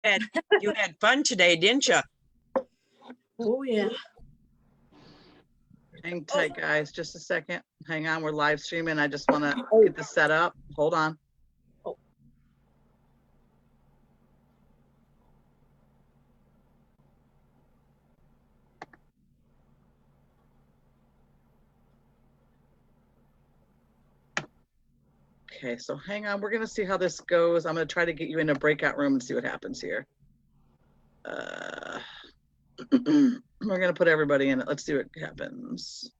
And you had fun today, didn't you? Oh, yeah. Hang tight, guys. Just a second. Hang on. We're live streaming. I just want to Oh. get this set up. Hold on. Oh. Okay, so hang on. We're going to see how this goes. I'm going to try to get you in a breakout room and see what happens here. We're going to put everybody in it. Let's see what happens.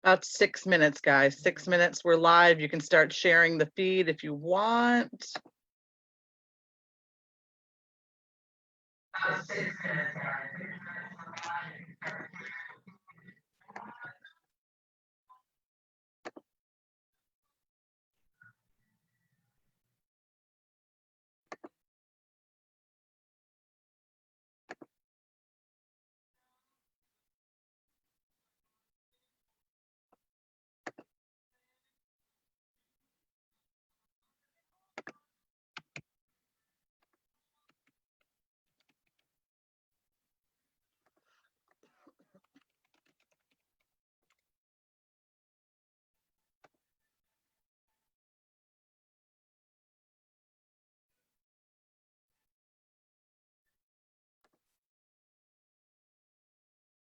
About 6 minutes, guys. 6 minutes. We're live. You can start sharing the feed if you want.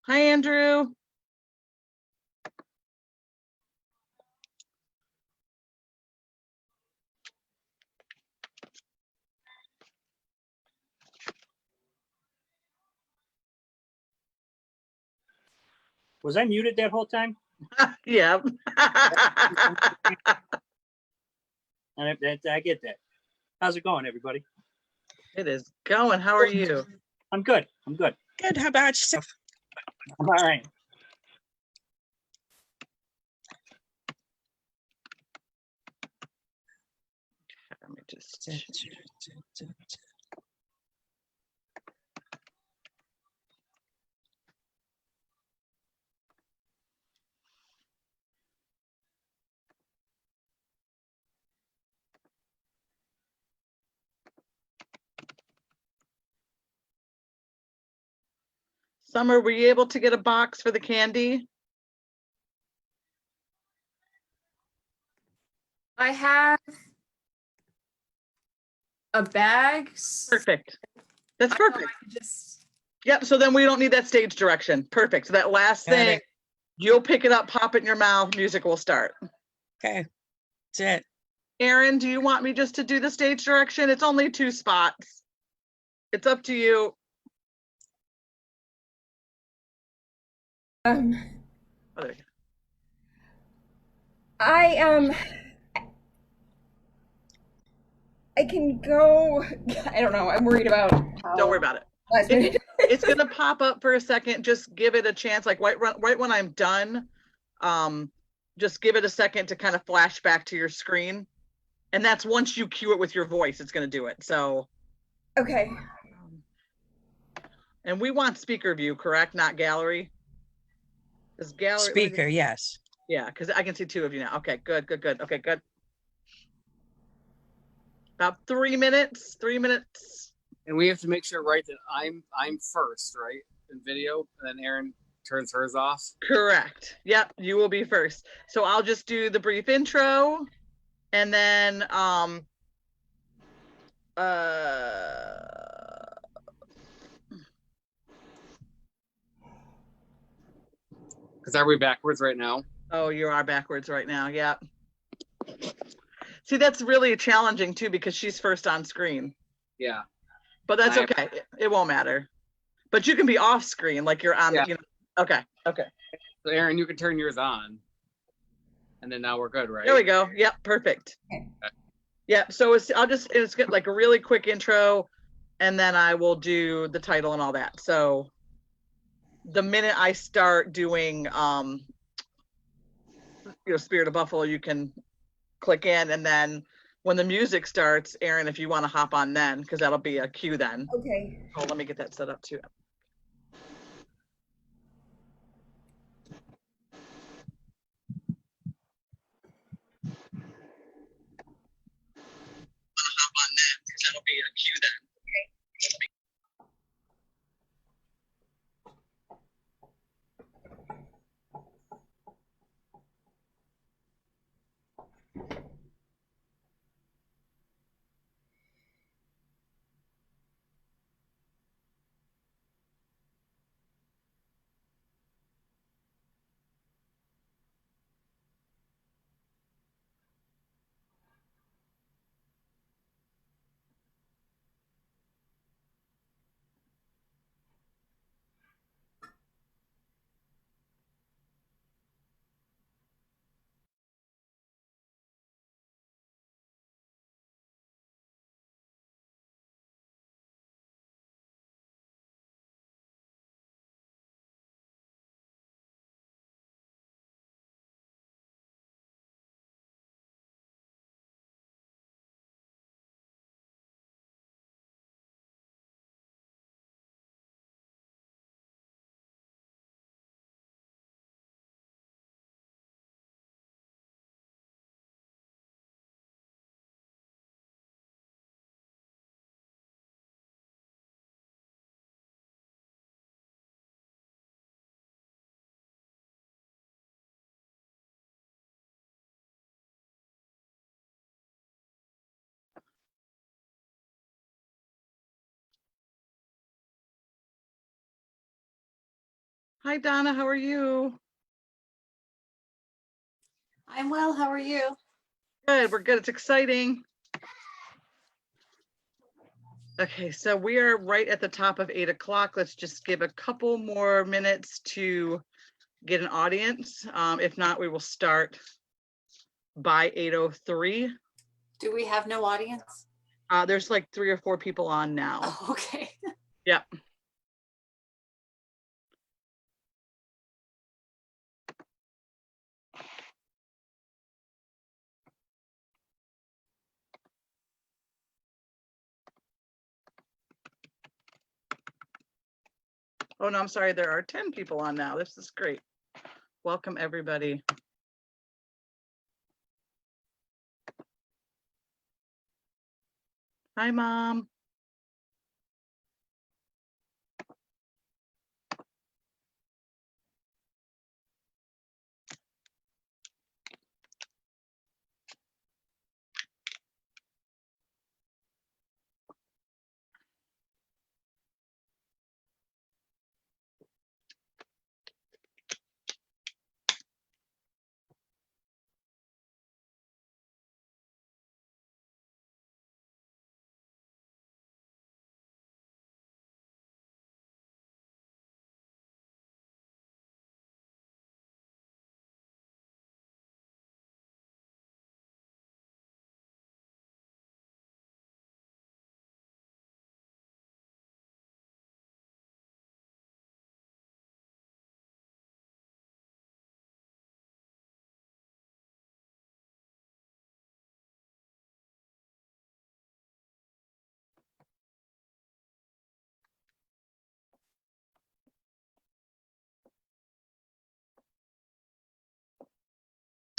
Hi, Andrew. Was I muted that whole time? Yeah. I get that. How's it going, everybody? It is going. How are you? I'm good. I'm good. Good. How about yourself? I'm all right. Let me just. Summer, were you able to get a box for the candy? I have a bag. Perfect. That's I know, perfect. I just Yep. So then we don't need that stage direction. Perfect. So that last Got thing, it. you'll pick it up, pop it in your mouth, music will start. Okay. That's it. Erin, do you want me just to do the stage direction? It's only 2 spots. It's up to you. um Oh, there you go. I I can go. I don't know. I'm worried about. Don't worry about it. Last minute. It's gonna pop up for a second. Just give it a chance. Like right when I'm done, just give it a second to kind of flash back to your screen. And that's once you cue it with your voice, it's gonna do it. So, Okay. and we want speaker view, correct? Not gallery. Is gallery Speaker. Yes. Yeah, because I can see 2 of you now. Okay, good. Okay, good. About 3 minutes. 3 minutes. And we have to make sure, right, that I'm first, right, in video, and then Erin turns hers off. Correct. Yep, you will be first. So I'll just do the brief intro, and then Because are we backwards right now? oh, you are backwards right now. Yep. See, that's really challenging too because she's first on screen. Yeah. But that's okay. It won't matter. But you can be off screen, like you're on. Yeah. You know. Okay. So Erin, you can turn yours on, and then now we're good, right? There we go. Yep. Perfect. Okay. Yep. So it's get like a really quick intro, and then I will do the title and all that. So the minute I start doing Spirit of Buffalo, you can click in, and then when the music starts, Erin, if you want to hop on then, because that'll be a cue then. Okay. Oh, let me get that set up too. Hop on then, because that'll be a cue then. Hi, Donna. How are you? I'm well. How are you? Good. We're good. It's exciting. Okay, so we are right at the top of 8 o'clock. Let's just give a couple more minutes to get an audience. If not, we will start by 8:03. Do we have no audience? There's like 3 or 4 people on now. Oh, okay. Yep. Oh, no, I'm sorry. There are 10 people on now. This is great. Welcome, everybody. Hi, Mom.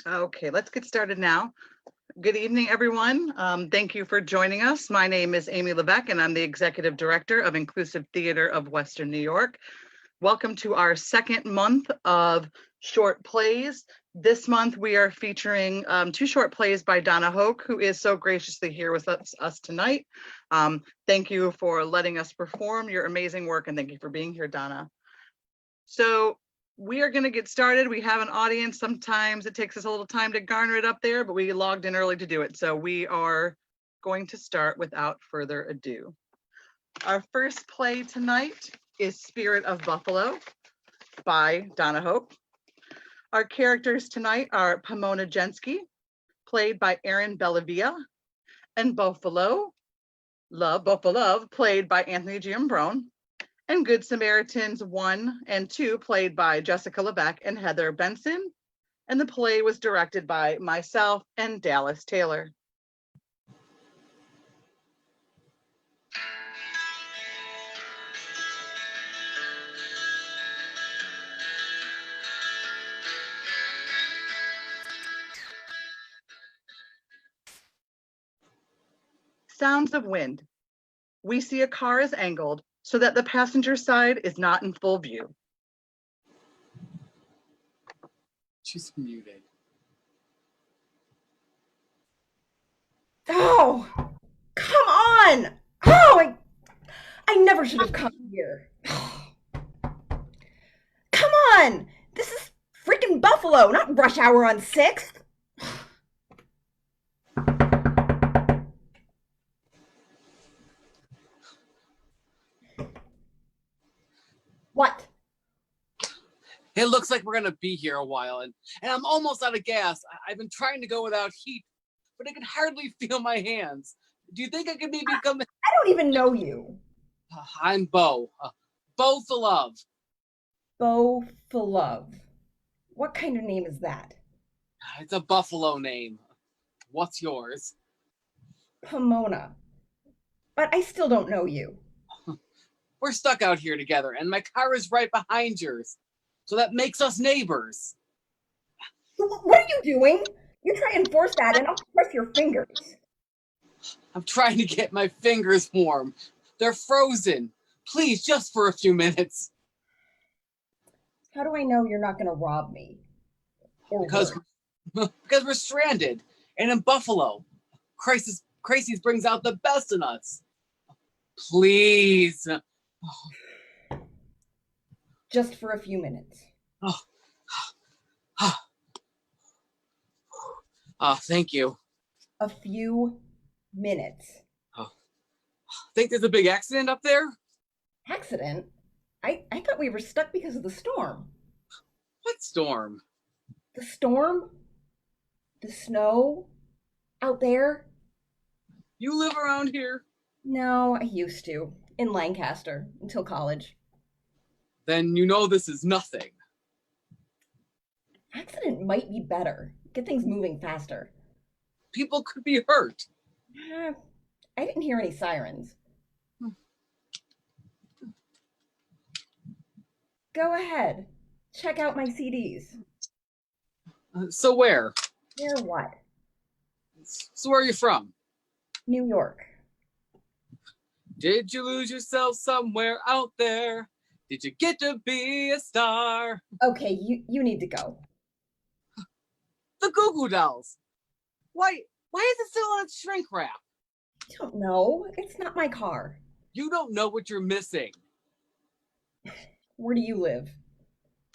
Okay, let's get started now. Good evening, everyone. Thank you for joining us. My name is Aimee Levesque, and I'm the Executive Director of Inclusive Theater of Western New York. Welcome to our second month of short plays. This month, we are featuring 2 short plays by Donna Hoke, who is so graciously here with us tonight. Thank you for letting us perform your amazing work, and thank you for being here, Donna. So we are going to get started. We have an audience. Sometimes it takes us a little time to garner it up there, but we logged in early to do it. So we are going to start without further ado. Our first play tonight is Spirit of Buffalo by Donna Hoke. Our characters tonight are Pomona Jensky, played by Erin Bellavia, and Buffalo Love, played by Anthony Giambrone, and Good Samaritans 1 and 2, played by Jessica Levesque and Heather Benson. And the play was directed by myself and Dallas Taylor. Sounds of wind. We see a car is angled so that the passenger side is not in full view. She's muted. Oh, come on! Oh, I never should have come here. Come on! This is freaking Buffalo, not rush hour on 6th. What? It looks like we're gonna be here a while, and I'm almost out of gas. I've been trying to go without heat, but I can hardly feel my hands. Do you think I could maybe come? I don't even know you. I'm Bo. Bo for love. Bo for love. What kind of name is that? It's a buffalo name. What's yours? Pomona. But I still don't know you. We're stuck out here together, and my car is right behind yours. So that makes us neighbors. What are you doing? You try and force that and I'll press your fingers. I'm trying to get my fingers warm. They're frozen. Please, just for a few minutes. How do I know you're not going to rob me? Or Because we're stranded. And in Buffalo, crisis brings out the best in us. Please. Just for a few minutes. Thank you. A few minutes. Think there's a big accident up there? Accident? I thought we were stuck because of the storm. What storm? The storm? The snow? Out there? You live around here? No, I used to. In Lancaster, until college. Then you know this is nothing. Accident might be better. Get things moving faster. People could be hurt. I didn't hear any sirens. Go ahead. Check out my CDs. So where? Where what? So where are you from? New York. Did you lose yourself somewhere out there? Did you get to be a star? Okay, you need to go. The Goo Goo Dolls. Why is it still on shrink wrap? I don't know. It's not my car. You don't know what you're missing. Where do you live?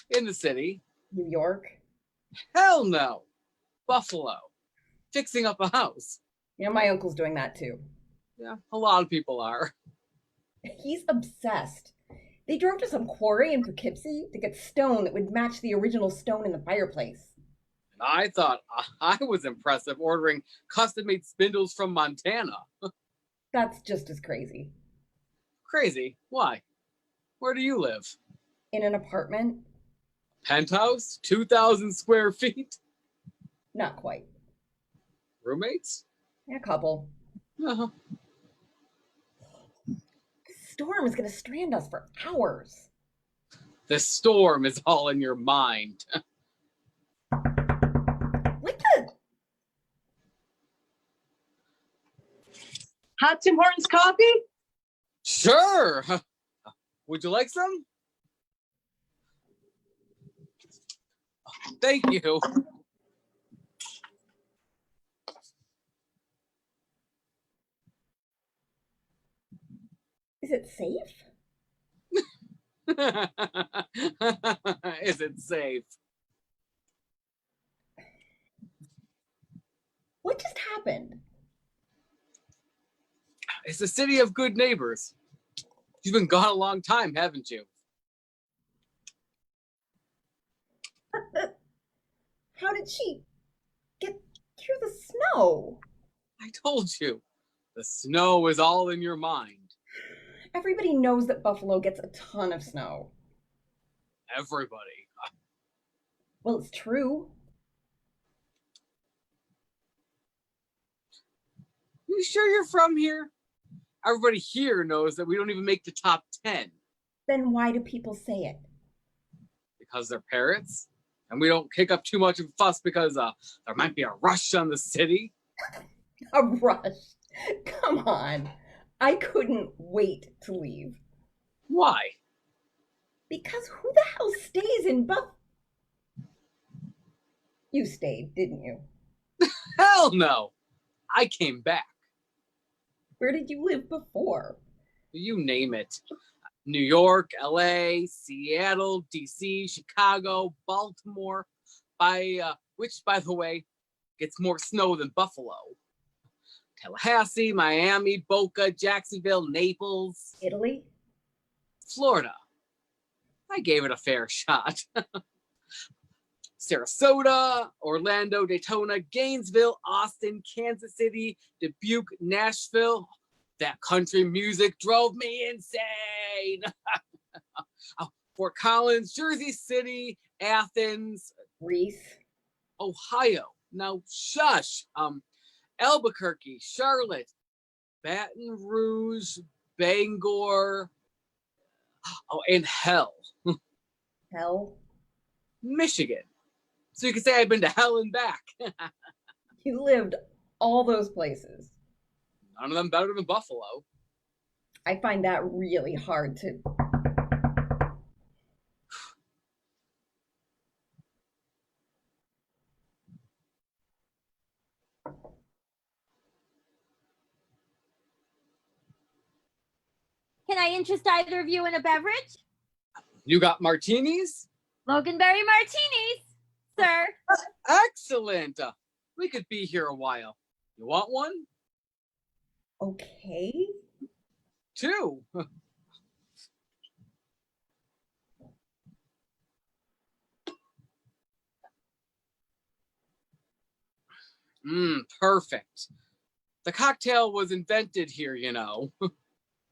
In the city. New York? Hell no. Buffalo. Fixing up a house. Yeah, my uncle's doing that too. Yeah, a lot of people are. He's obsessed. They drove to some quarry in Poughkeepsie to get stone that would match the original stone in the fireplace. And I thought I was impressive ordering custom-made spindles from Montana. That's just as crazy. Crazy. Why? Where do you live? In an apartment? Penthouse? 2,000 square feet? Not quite. Roommates? A couple. Uh-huh. This storm is going to strand us for hours. The storm is all in your mind. What the? Hot Tim Hortons coffee? Sure. Would you like some? Thank you. Is it safe? Is it safe? What just happened? It's a city of good neighbors. You've been gone a long time, haven't you? How did she get through the snow? I told you. The snow is all in your mind. Everybody knows that Buffalo gets a ton of snow. Everybody. Well, it's true. You sure you're from here? Everybody here knows that we don't even make the top 10 Then why do people say it? because they're parrots. And we don't kick up too much of a fuss because there might be a rush on the city. A rush. Come on. I couldn't wait to leave. Why? Because who the hell stays in Buff? You stayed, didn't you? Hell no. I came back. Where did you live before? You name it. New York, LA, Seattle, DC, Chicago, Baltimore, which, by the way, gets more snow than Buffalo. Tallahassee, Miami, Boca, Jacksonville, Naples, Italy? Florida. I gave it a fair shot. Sarasota, Orlando, Daytona, Gainesville, Austin, Kansas City, Dubuque, Nashville. That country music drove me insane. Fort Collins, Jersey City, Athens, Reese? Ohio. Now, shush. Albuquerque, Charlotte, Baton Rouge, Bangor, and hell, Hell? Michigan. So you can say I've been to hell and back. You lived all those places. None of them better than Buffalo. I find that really hard to. Can I interest either of you in a beverage? You got martinis? Loganberry martinis, sir. Excellent. We could be here a while. You want one? Okay. Two. Perfect. The cocktail was invented here, you know.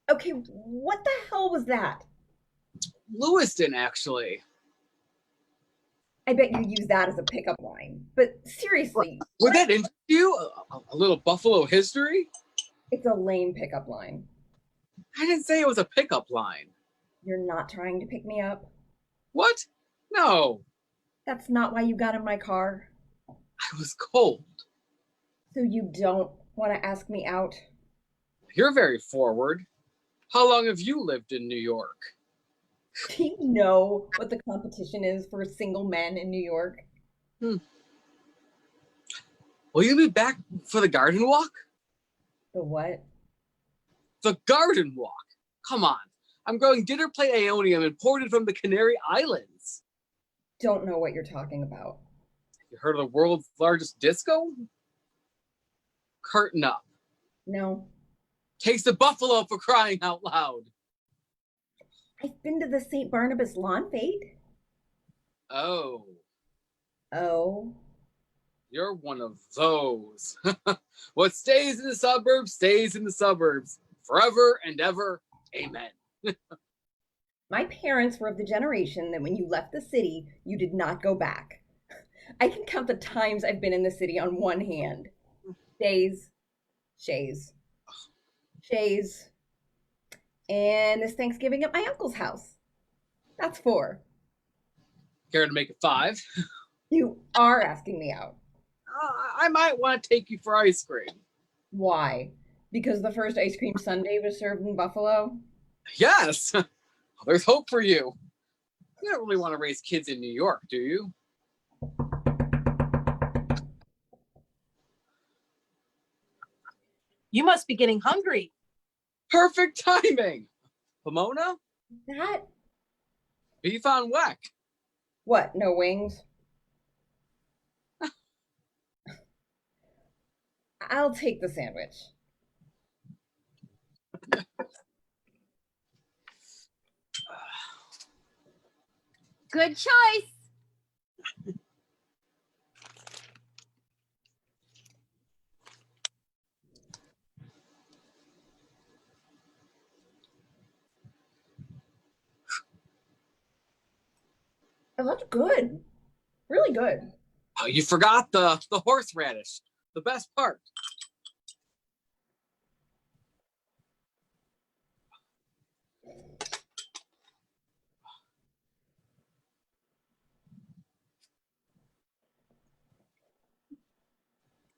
Okay, what the hell was that? Lewiston, actually. I bet you use that as a pickup line. But seriously, Would that interest you? A little Buffalo history? it's a lame pickup line. I didn't say it was a pickup line. You're not trying to pick me up? What? No, That's not why you got in my car? I was cold. So you don't want to ask me out? You're very forward. How long have you lived in New York? Do you know what the competition is for single men in New York? Will you be back for the garden walk? The what? The garden walk. Come on. I'm growing dinner plate aeonium imported from the Canary Islands. Don't know what you're talking about. You heard of the world's largest disco? Curtain up. No. Taste of buffalo, for crying out loud. I've been to the St. Barnabas Lawn Fete. Oh, Oh. you're one of those. What stays in the suburbs stays in the suburbs. Forever and ever. Amen. My parents were of the generation that when you left the city, you did not go back. I can count the times I've been in the city on one hand. Days, shays, shays, and this Thanksgiving at my uncle's house. That's 4. Care to make it 5? You are asking me out. I might want to take you for ice cream. Why? Because the first ice cream sundae was served in Buffalo? Yes. There's hope for you. You don't really want to raise kids in New York, do you? You must be getting hungry. Perfect timing. Pomona? That? Beef on weck. What, no wings? I'll take the sandwich. Good choice. Oh, that's good. Really good. Oh, you forgot the horseradish. The best part.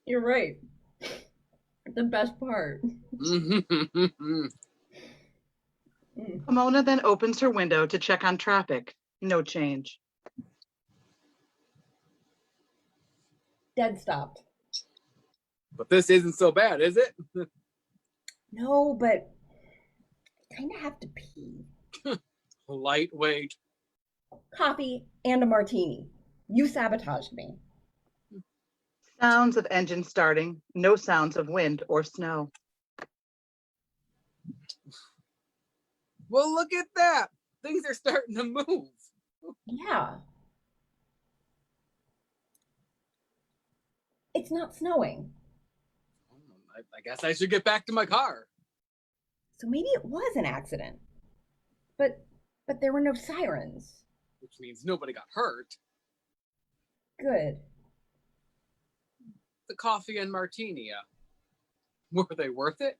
You're right. The best part. Pomona then opens her window to check on traffic. No change. Dead stopped. But this isn't so bad, is it? No, but I kind of have to pee. Lightweight. Coffee and a martini. You sabotaged me. Sounds of engine starting. No sounds of wind or snow. Well, look at that. Things are starting to move. Yeah. It's not snowing. I guess I should get back to my car. So maybe it was an accident. But there were no sirens. Which means nobody got hurt. Good. The coffee and martini, were they worth it?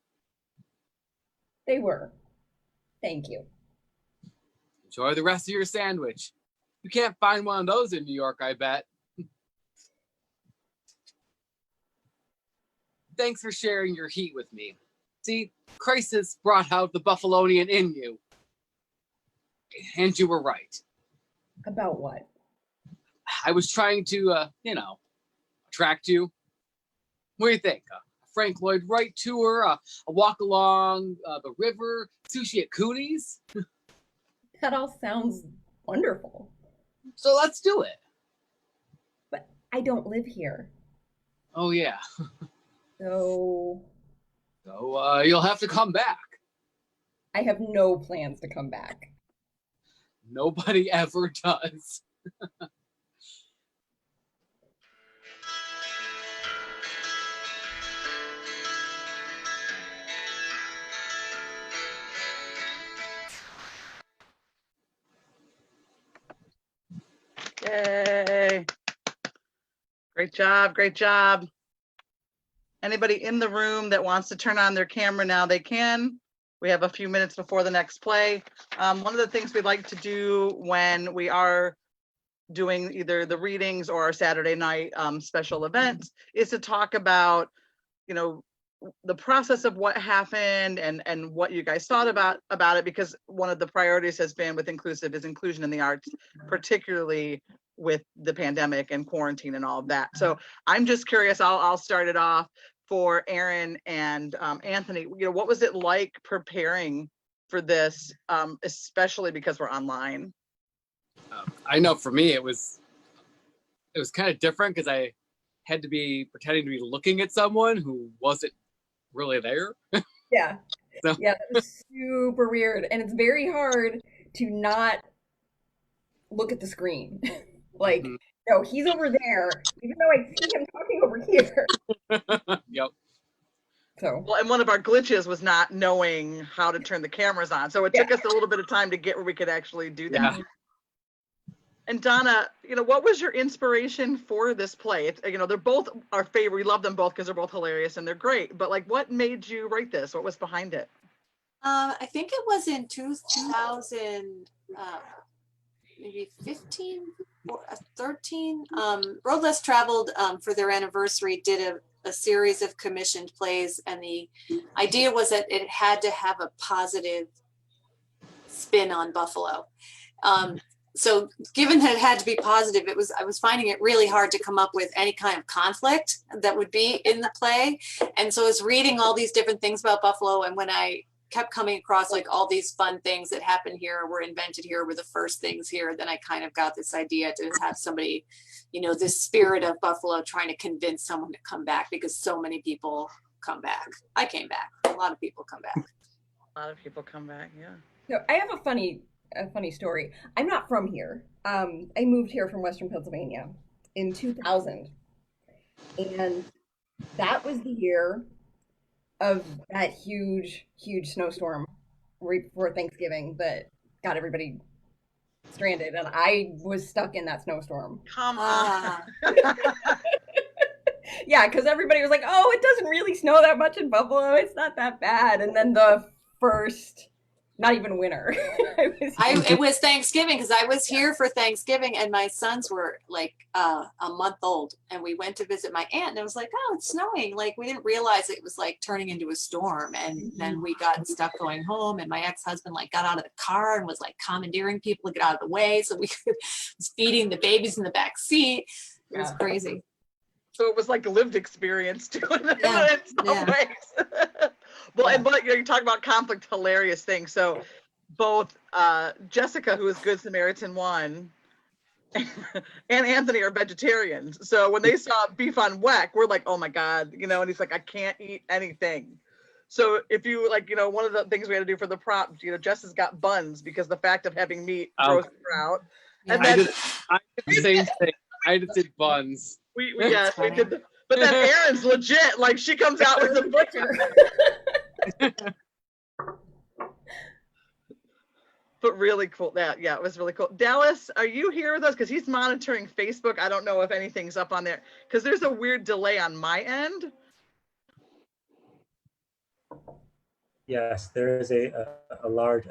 They were. Thank you. Enjoy the rest of your sandwich. You can't find one of those in New York, I bet. Thanks for sharing your heat with me. See, crisis brought out the Buffalonian in you. And you were right. About what? I was trying to, attract you. What do you think? A Frank Lloyd Wright tour, a walk along the river, sushi at Cooney's? That all sounds wonderful. So let's do it. But I don't live here. Oh yeah. So So you'll have to come back. I have no plans to come back. Nobody ever does. Yay. Great job, great job. Anybody in the room that wants to turn on their camera now, they can. We have a few minutes before the next play. One of the things we'd like to do when we are doing either the readings or our Saturday night special events is to talk about, you know, the process of what happened and what you guys thought about it, because one of the priorities has been with inclusive is inclusion in the arts, particularly with the pandemic and quarantine and all of that. So I'm just curious, I'll start it off for Erin and Anthony. You know, what was it like preparing for this, especially because we're online? I know for me it was kind of different because I had to be pretending to be looking at someone who wasn't really there. Yeah. So- Yeah, that was super weird. And it's very hard to not look at the screen. Like, Mhm. no, he's over there, even though I see him talking over here. Yep. So Well, and one of our glitches was not knowing how to turn the cameras on. So it took us a little bit of time to get where we could actually do that. Yeah. And Donna, you know, what was your inspiration for this play? It's, you know, they're both our favorite. We love them both because they're both hilarious and they're great. But like, what made you write this? What was behind it? I think it was in 2000, maybe 15 or 13. Road Less Traveled, for their anniversary, did a series of commissioned plays, and the idea was that it had to have a positive spin on Buffalo. So given that it had to be positive, I was finding it really hard to come up with any kind of conflict that would be in the play. And so I was reading all these different things about Buffalo, and when I kept coming across like all these fun things that happened here, were invented here, were the first things here, then I kind of got this idea to have somebody, you know, this spirit of Buffalo trying to convince someone to come back, because so many people come back. I came back. A lot of people come back. A lot of people come back, yeah. So I have a funny story. I'm not from here. I moved here from Western Pennsylvania in 2000. And that was the year of that huge snowstorm right before Thanksgiving that got everybody stranded. And I was stuck in that snowstorm. Come on. Yeah, because everybody was like, oh, it doesn't really snow that much in Buffalo. It's not that bad. And then the first, not even winter. It was Thanksgiving, because I was here for Thanksgiving, and my sons were like a month old, and we went to visit my aunt, and it was like, oh, it's snowing. Like, we didn't realize it was like turning into a storm. And then we got stuck going home, and my ex-husband like got out of the car and was like commandeering people to get out of the way so we could was feeding the babies in the back seat. It was crazy. So it was like a lived experience too, in Yeah, some yeah. ways. Well, and but you talk about conflict, hilarious thing. So both Jessica, who is Good Samaritan 1, and Anthony are vegetarians. So when they saw beef on weck, we're like, oh my God, you know, and he's like, I can't eat anything. So if you like, you know, one of the things we had to do for the prop, you know, Jess has got buns because the fact of having meat throws her out. And I then did the same thing. I just did buns. we did the, but then Erin's legit, like she comes out with the butcher. But really cool. Yeah, it was really cool. Dallas, are you here with us? Because he's monitoring Facebook. I don't know if anything's up on there because there's a weird delay on my end. Yes, there is a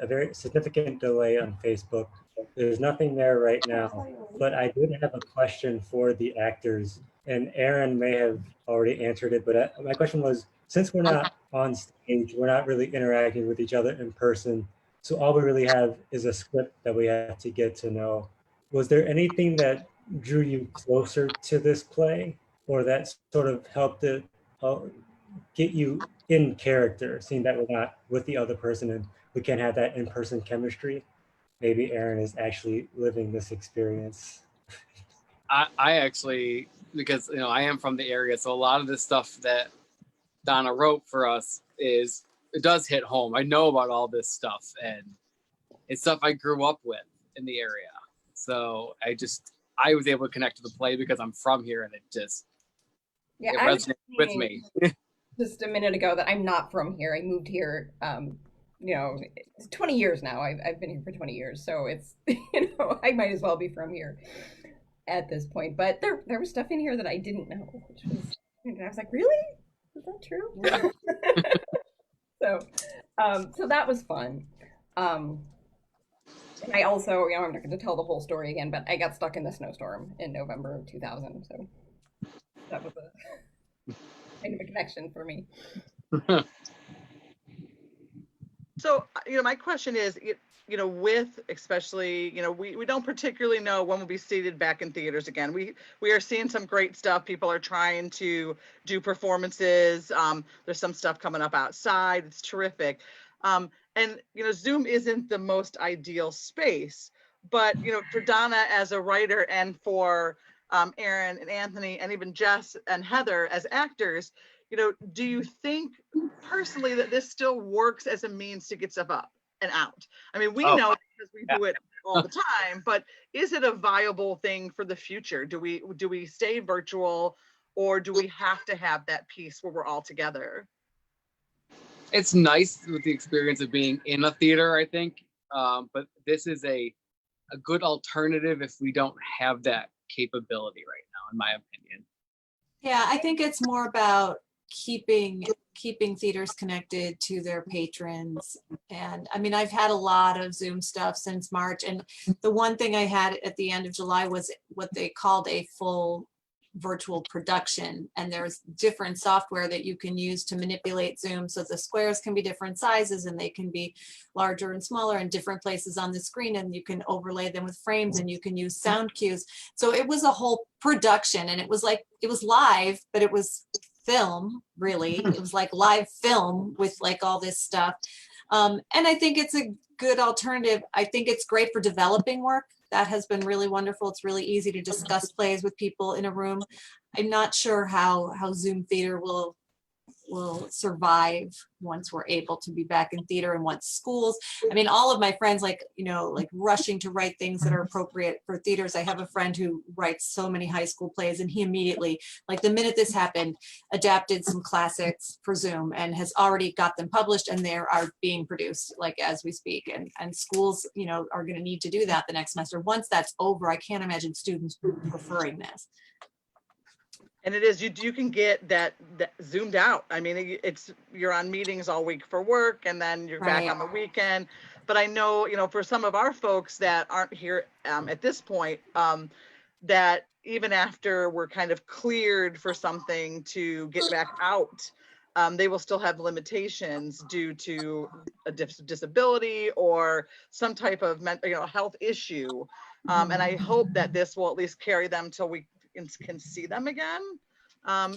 very significant delay on Facebook. There's nothing there right now, but I did have a question for the actors, and Erin may have already answered it, but my question was, since we're not on stage, we're not really interacting with each other in person, so all we really have is a script that we have to get to know. Was there anything that drew you closer to this play, or that sort of helped it get you in character, seeing that we're not with the other person and we can't have that in-person chemistry? maybe Erin is actually living this experience. I actually, because I am from the area, so a lot of this stuff that Donna wrote for us it does hit home. I know about all this stuff, and it's stuff I grew up with in the area. So I was able to connect to the play because I'm from here, and it I was resonated with me. just a minute ago that I'm not from here. I moved here, it's 20 years now. I've been here for 20 years, so it's I might as well be from here at this point. But there was stuff in here that I didn't know, which was, and I was like, really? Is that true? So that was fun. And I also, I'm not going to tell the whole story again, but I got stuck in the snowstorm in November of 2000. So that was a kind of a connection for me. So, my question is, with especially, we don't particularly know when we'll be seated back in theaters again. We are seeing some great stuff. People are trying to do performances. There's some stuff coming up outside. It's terrific. And, Zoom isn't the most ideal space, but, for Donna as a writer and for Erin and Anthony and even Jess and Heather as actors, do you think personally that this still works as a means to get stuff up and out? I mean, we know because we do it all the time, but is it a viable thing for the future? Do we stay virtual, or do we have to have that piece where we're all together? It's nice with the experience of being in a theater, I think, but this is a good alternative if we don't have that capability right now, in my opinion. Yeah, I think it's more about keeping theaters connected to their patrons. And I mean, I've had a lot of Zoom stuff since March, and the one thing I had at the end of July was what they called a full virtual production, and there's different software that you can use to manipulate Zoom, so the squares can be different sizes and they can be larger and smaller in different places on the screen, and you can overlay them with frames, and you can use sound cues. So it was a whole production, and it was live, but it was film, really. It was like live film with like all this stuff. And I think it's a good alternative. I think it's great for developing work. That has been really wonderful. It's really easy to discuss plays with people in a room. I'm not sure how Zoom theater will survive once we're able to be back in theater, and once schools, I mean, all of my friends, like rushing to write things that are appropriate for theaters. I have a friend who writes so many high school plays, and he immediately, like the minute this happened, adapted some classics for Zoom and has already got them published, and they are being produced like as we speak. And schools, are going to need to do that the next semester. Once that's over, I can't imagine students preferring this. And it is, you can get that zoomed out. I mean, you're on meetings all week for work, and then you're back on the weekend. But I know, for some of our folks that aren't here at this point, that even after we're kind of cleared for something to get back out, they will still have limitations due to a disability or some type of health issue. And I hope that this will at least carry them till we can see them again,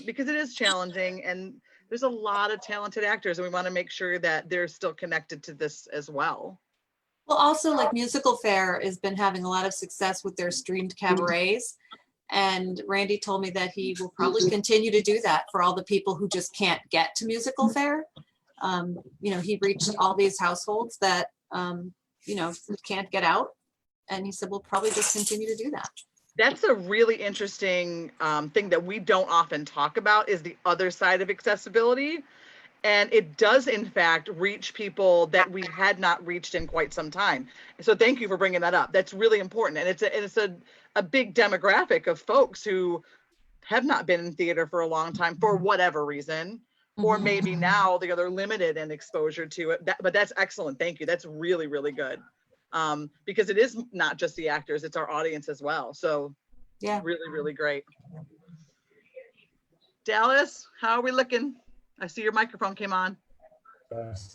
because it is challenging, and there's a lot of talented actors, and we want to make sure that they're still connected to this as well. Well, also, like Musical Fair has been having a lot of success with their streamed cabarets, and Randy told me that he will probably continue to do that for all the people who just can't get to Musical Fair. He reached all these households that can't get out, and he said we'll probably just continue to do that. That's a really interesting thing that we don't often talk about, is the other side of accessibility. And it does, in fact, reach people that we had not reached in quite some time. So thank you for bringing that up. That's really important. And it's a big demographic of folks who have not been in theater for a long time for whatever reason, or maybe now they're limited in exposure to it. But that's excellent. Thank you. That's really, really good. Because it is not just the actors, it's our audience as well. So yeah, really, really great. Dallas, how are we looking? I see your microphone came on.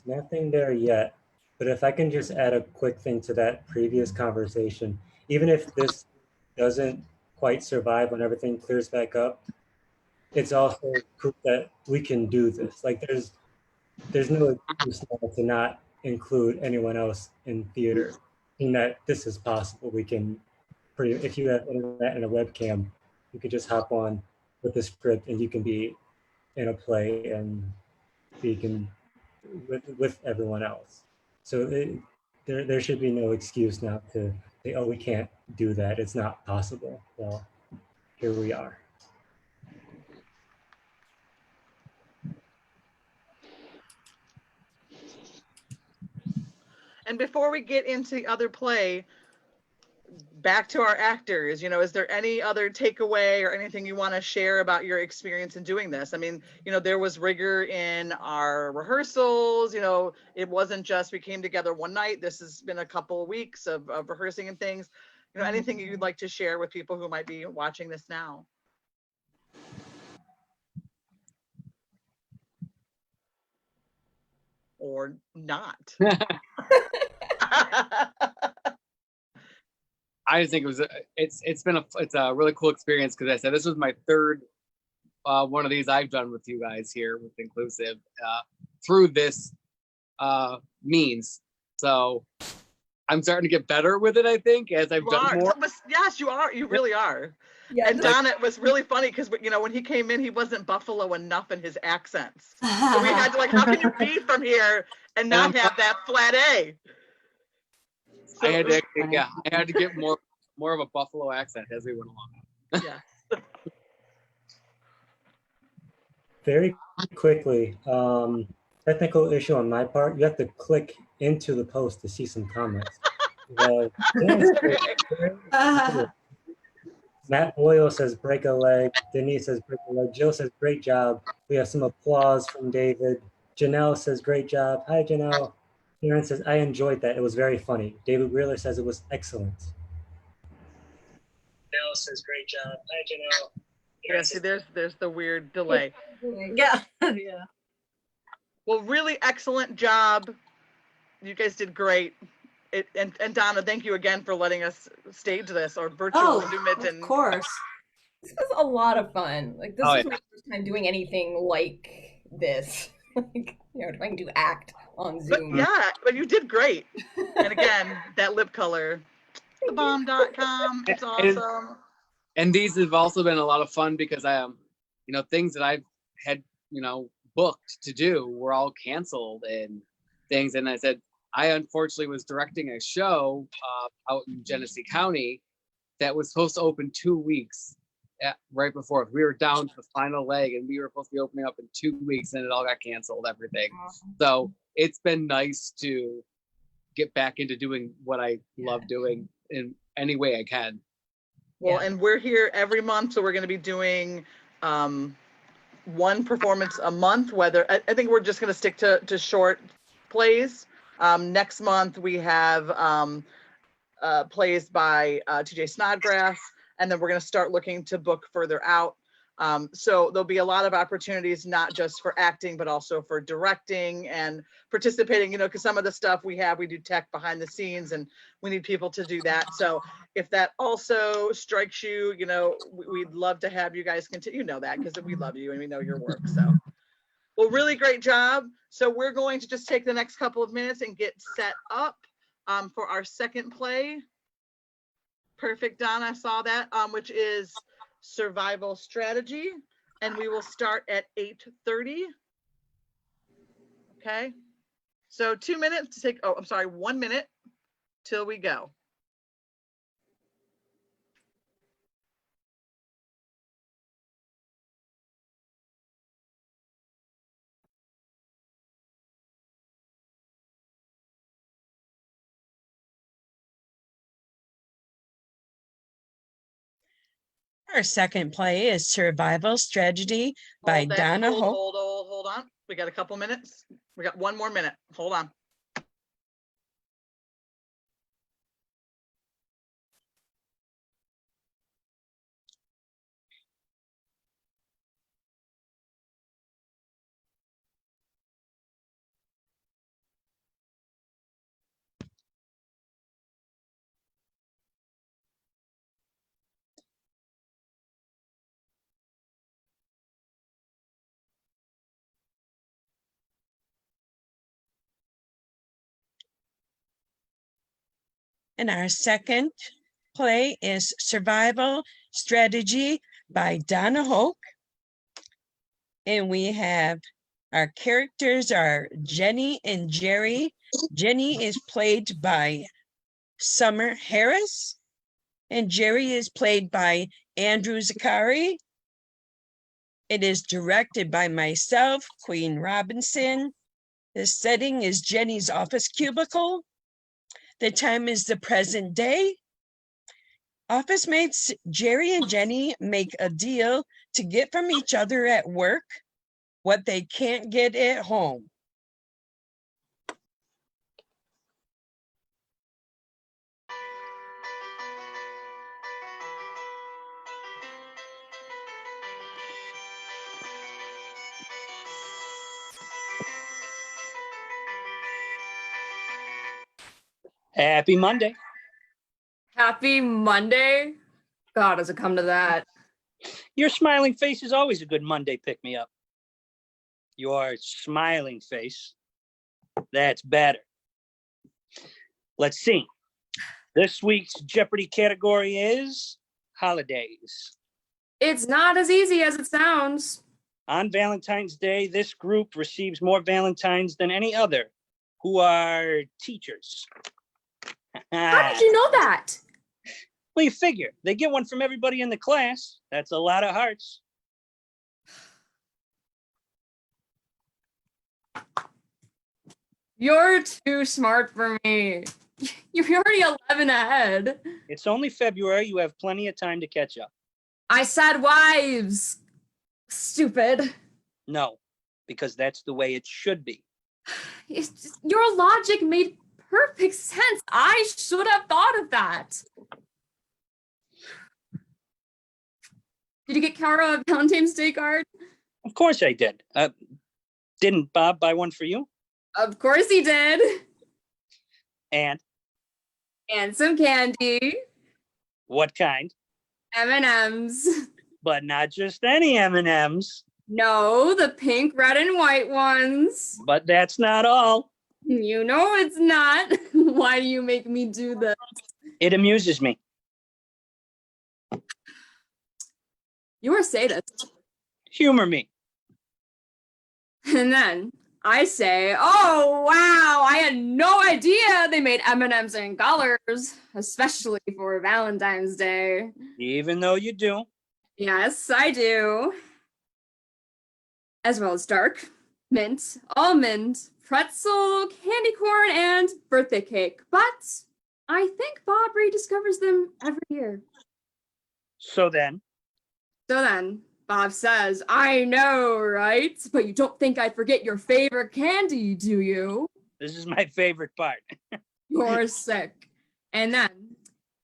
Nothing there yet, but if I can just add a quick thing to that previous conversation, even if this doesn't quite survive when everything clears back up, it's also proof that we can do this. Like there's no excuse to not include anyone else in theater. that this is possible. We can if you have internet and a webcam, you could just hop on with the script and you can be in a play and be with everyone else. So there should be no excuse now to say, oh, we can't do that. It's not possible. Well, here we are. And before we get into the other play, back to our actors, you know, is there any other takeaway or anything you want to share about your experience in doing this? I mean, you know, there was rigor in our rehearsals, you know, it wasn't just we came together one night. This has been a couple of weeks of rehearsing and things. You know, anything you'd like to share with people who might be watching this now? Or not. I just think it was it's a really cool experience because I said this was my third one of these I've done with you guys here with Inclusive through this means. So I'm starting to get better with it, I think, as I've done more. Yes, you are. You really are. Yeah, And Donna, it was really funny because, you know, when he came in, he wasn't Buffalo enough in his accents. So we had to like, how can you be from here and not have that flat A? So, I had to get more of a Buffalo accent as we went along. Yeah. Very quickly, technical issue on my part. You have to click into the post to see some comments. Matt Boyle says break a leg. Denise says break a leg. Jill says great job. We have some applause from David. Janelle says great job. Hi, Janelle. Erin says I enjoyed that. It was very funny. David Wheeler says it was excellent. Janelle says great job. Hi, Janelle. Yeah, see, there's the weird delay. Yeah, yeah. Well, really excellent job. You guys did great. And Donna, thank you again for letting us stage this or virtual Zoom it. Of course. This was a lot of fun. Like this Oh, was my first time doing anything like this. Like, you know, trying to act on Zoom. But you did great. And again, that lip color, thebomb.com. It's awesome. And these have also been a lot of fun because you know, things that I've had, you know, booked to do were all canceled and things. And I said, I unfortunately was directing a show out in Genesee County that was supposed to open 2 weeks right before. We were down to the final leg and we were supposed to be opening up in 2 weeks and it all got canceled, everything. So it's been nice to get back into doing what I love doing in any way I can. Well, and we're here every month, so we're going to be doing one performance a month. I think we're just going to stick to short plays. Next month we have plays by TJ Snodgrass, and then we're going to start looking to book further out. So there'll be a lot of opportunities, not just for acting, but also for directing and participating, you know, because some of the stuff we do tech behind the scenes and we need people to do that. So if that also strikes you, you know, we'd love to have you guys continue, you know that, because we love you and we know your work. So, well, really great job. So we're going to just take the next couple of minutes and get set up for our second play. Perfect, Donna, I saw that, which is Survival Strategy, and we will start at 8:30. Okay, so 2 minutes to take, 1 minute till we go. Our second play is Survival Strategy by Donna Hoke. Hold on. We got a couple minutes. We got 1 more minute. Hold on. And our second play is Survival Strategy by Donna Hoke. And we have our characters are Jenny and Jerry. Jenny is played by Summer Harris, and Jerry is played by Andrew Zuccari. It is directed by myself, Queen Robinson. The setting is Jenny's office cubicle. The time is the present day. Office mates Jerry and Jenny make a deal to get from each other at work what they can't get at home. Happy Monday. Happy Monday. God, does it come to that? Your smiling face is always a good Monday pick-me-up. Your smiling face, that's better. Let's see. This week's Jeopardy category is holidays. It's not as easy as it sounds. On Valentine's Day, this group receives more Valentines than any other, who are teachers. How did you know that? Well, you figure. They get one from everybody in the class. That's a lot of hearts. You're too smart for me. You're already 11 ahead. It's only February. You have plenty of time to catch up. I said wives. Stupid. No, because that's the way it should be. Your logic made perfect sense. I should have thought of that. Did you get Kara a Valentine's Day card? Of course I did. Didn't Bob buy one for you? Of course he did. And some candy. what kind? M&Ms. But not just any M&Ms. No, the pink, red, and white ones. But that's not all. You know it's not. Why do you make me do this? It amuses me. You're a sadist. Humor me. And then I say, oh, wow, I had no idea they made M&Ms in colors, especially for Valentine's Day. Even though you do. Yes, I do. As well as dark, mint, almond, pretzel, candy corn, and birthday cake. But I think Bob rediscovers them every year. So then, Bob says, I know, right? But you don't think I'd forget your favorite candy, do you? this is my favorite part. You're sick. And then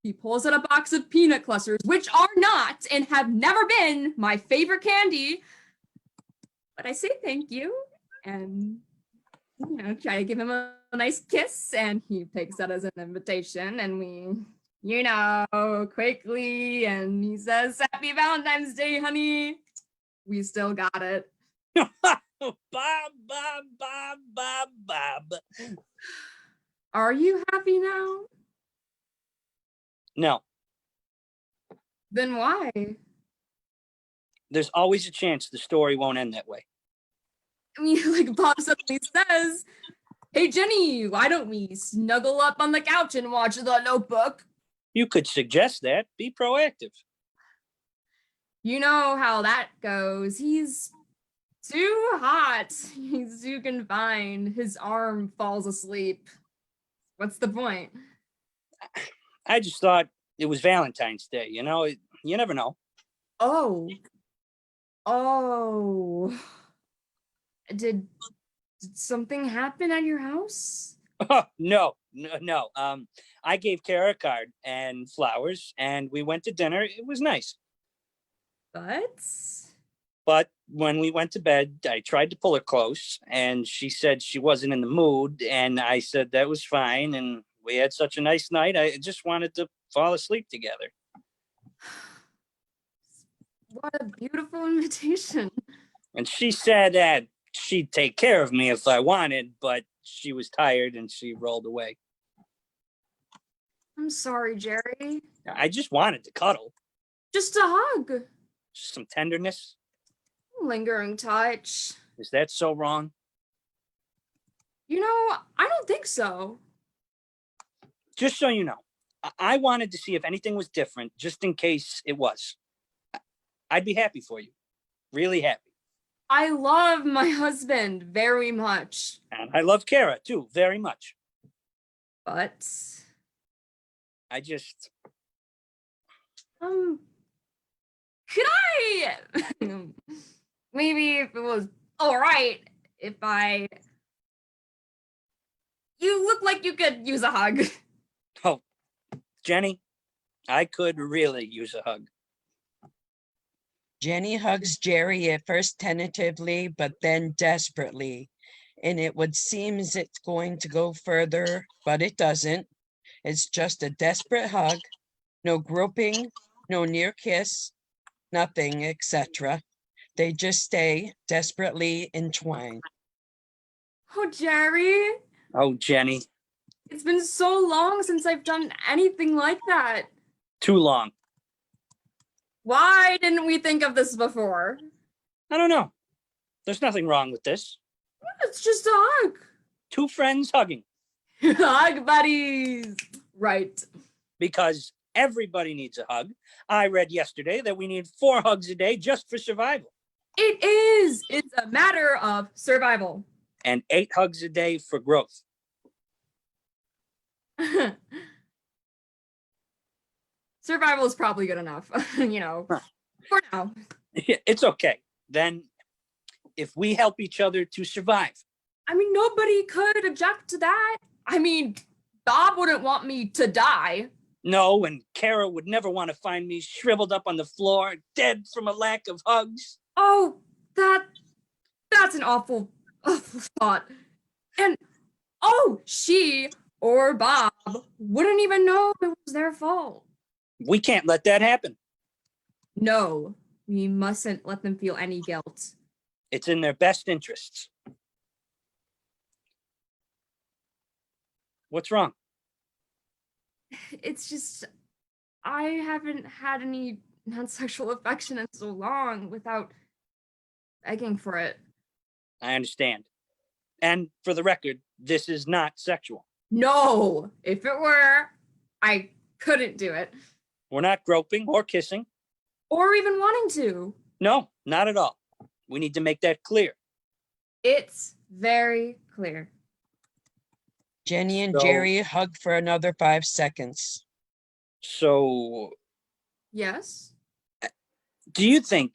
he pulls out a box of peanut clusters, which are not and have never been my favorite candy. But I say thank you and, try to give him a nice kiss. And he takes that as an invitation. And we, quickly. And he says, Happy Valentine's Day, honey. We still got it. Bob. Are you happy now? No, Then why? there's always a chance the story won't end that way. I mean, like Bob suddenly says, hey, Jenny, why don't we snuggle up on the couch and watch The Notebook? You could suggest that. Be proactive. You know how that goes. He's too hot. He's too confined. His arm falls asleep. What's the point? I just thought it was Valentine's Day. You never know. Oh. Did something happen at your house? Oh, no. I gave Kara a card and flowers, and we went to dinner. It was nice. But when we went to bed, I tried to pull her close, and she said she wasn't in the mood, and I said that was fine, and we had such a nice night. I just wanted to fall asleep together. What a beautiful invitation. And she said that she'd take care of me if I wanted, but she was tired and she rolled away. I'm sorry, Jerry. I just wanted to cuddle. Just a hug. Just some tenderness. Lingering touch. Is that so wrong? You know, I don't think so. Just so you know, I wanted to see if anything was different, just in case it was. I'd be happy for you. Really happy. I love my husband very much. And I love Kara too, very much. But I just, could I maybe if it was all right if you look like you could use a hug. oh, Jenny, I could really use a hug. Jenny hugs Jerry at first tentatively, but then desperately. And it would seem as it's going to go further, but it doesn't. It's just a desperate hug. No groping, no near kiss, nothing, etc. They just stay desperately entwined. Oh, Jerry, Oh, Jenny, it's been so long since I've done anything like that. too long. Why didn't we think of this before? I don't know. There's nothing wrong with this. It's just a hug. Two friends hugging. Hug buddies. Right. Because everybody needs a hug. I read yesterday that we need 4 hugs a day just for survival. It is. It's a matter of survival. And 8 hugs a day for growth. Survival is probably good enough, you know, for now. It's okay. Then if we help each other to survive. I mean, nobody could object to that. I mean, Bob wouldn't want me to die. No, and Kara would never want to find me shriveled up on the floor, dead from a lack of hugs. Oh, that's an awful thought. And she or Bob wouldn't even know it was their fault. We can't let that happen. No, we mustn't let them feel any guilt. It's in their best interests. What's wrong? It's just, I haven't had any non-sexual affection in so long without begging for it. I understand. And for the record, this is not sexual. No, if it were, I couldn't do it. We're not groping or kissing. Or even wanting to. No, not at all. We need to make that clear. It's very clear. Jenny and So- Jerry hug for another 5 seconds. So, Yes? do you think,